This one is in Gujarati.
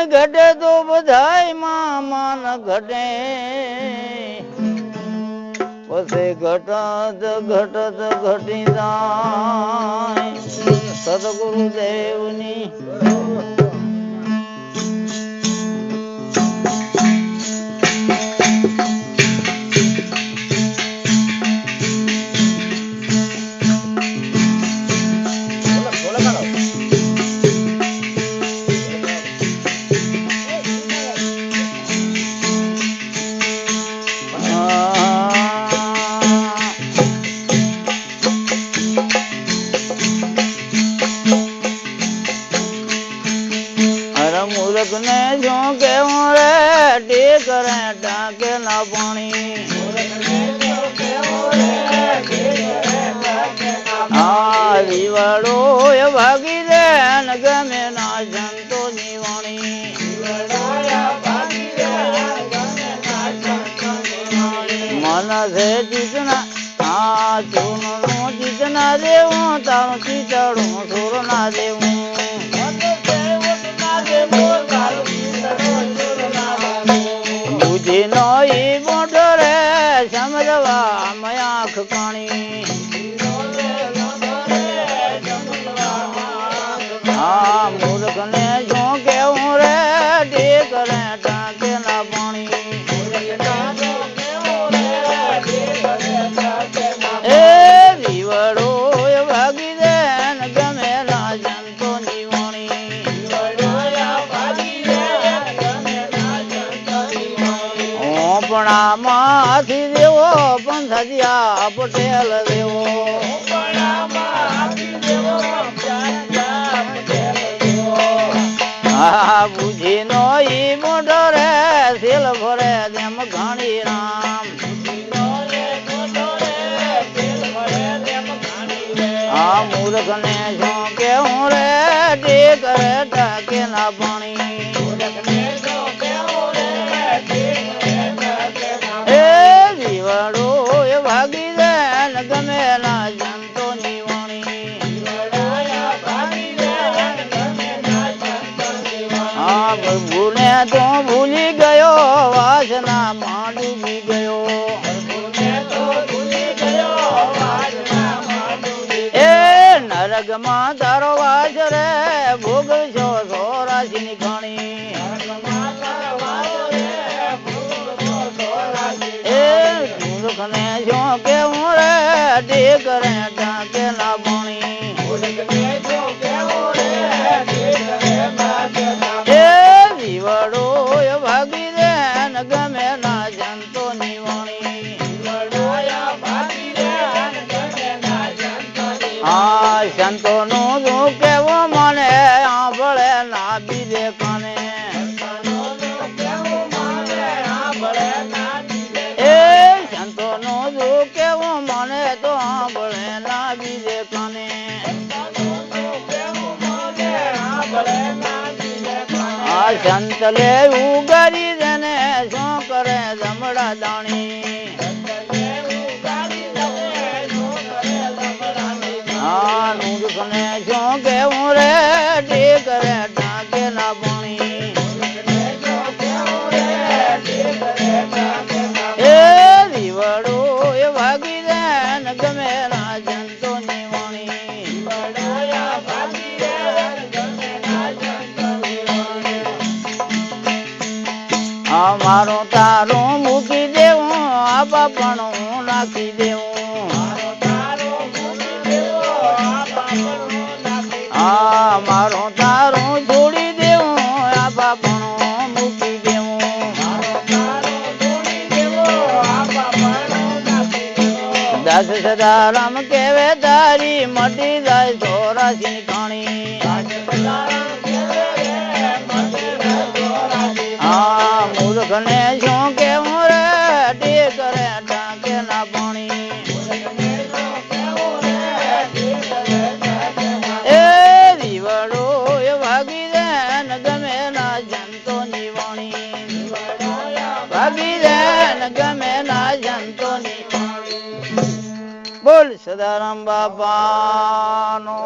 ઘટે તો બધાય માન ઘટે પછી ઘટત ઘટત ઘટી જાય સદગુરુ દેવની મૂર્ખ ને જો કેવું રે ટેક રે ટાકે ના પાણી હા દિવાળો એ ભાગી દે ને ગમે ના સંતો જીવણી મન છે ચીતના હા ચૂન નું ચીત ના દેવું તારું ચીતડું સુર ના દેવું બુજી નો ઈ મોઢો રે સમજવા આંખ પાણી હા મૂર્ખ ને શું કેવું રે ટેક રે ટાંકે ના પાણી એ દીવડો એ ભાગી દે ને ગમે ના જંતો જીવણી માંથી દેવો પંથિયા પટેલ દેવો હા બુજી નો ઈ મોઢો રે સેલ ભરે તેમ ઘણી રામ હા મૂર્ખ ને શું કેવું રે ટેક રે ટાકે ના પાણી ભાગી દે ને ગમે ના જંતો નિવાણી હા ભૂને તો ભૂલી ગયો વાસના માં ડૂબી ગયો એ નરક માં તારો વાસ રે ભોગવશો 84 ની ઘણી ને જો કેવું રે ટેક રે ટાંકે ના પાણી એ દીવડો એ ભાગી દે ને ગમે ના જંતો નિવાણી હા સંતો નું દુઃખ કેવું મને આંભળે ના બીજે કાને કેવું મને તો આંભળે ના બીજે કાને આ સંત લે ઉગારી દેને શું કરે જમડા દાણી હા મૂર્ખ ને શું કેવું રે ટેક રે ટાંકે ના પાણી એ દીવડો એ ભાગી દે ને ગમે ના જંતો નિવાણી હા મારું તારું મૂકી દેવું આ બાપણું નાખી દેવું હા મારું તારું છોડી દેવું આ બાપણું મૂકી દેવું દસ સદારામ કેવે તારી મટી જાય 84 ની ઘણી હા મૂર્ખ ને શું કેવું રે ટેક રે ટાંકે ના પાણી એ દીવડો એ ભાગી દે ને ગમે ના જંતો નિવાણી ભાગી દે ને ગમે ના જંતો નિવાણી બોલ સદારામ બાપાનો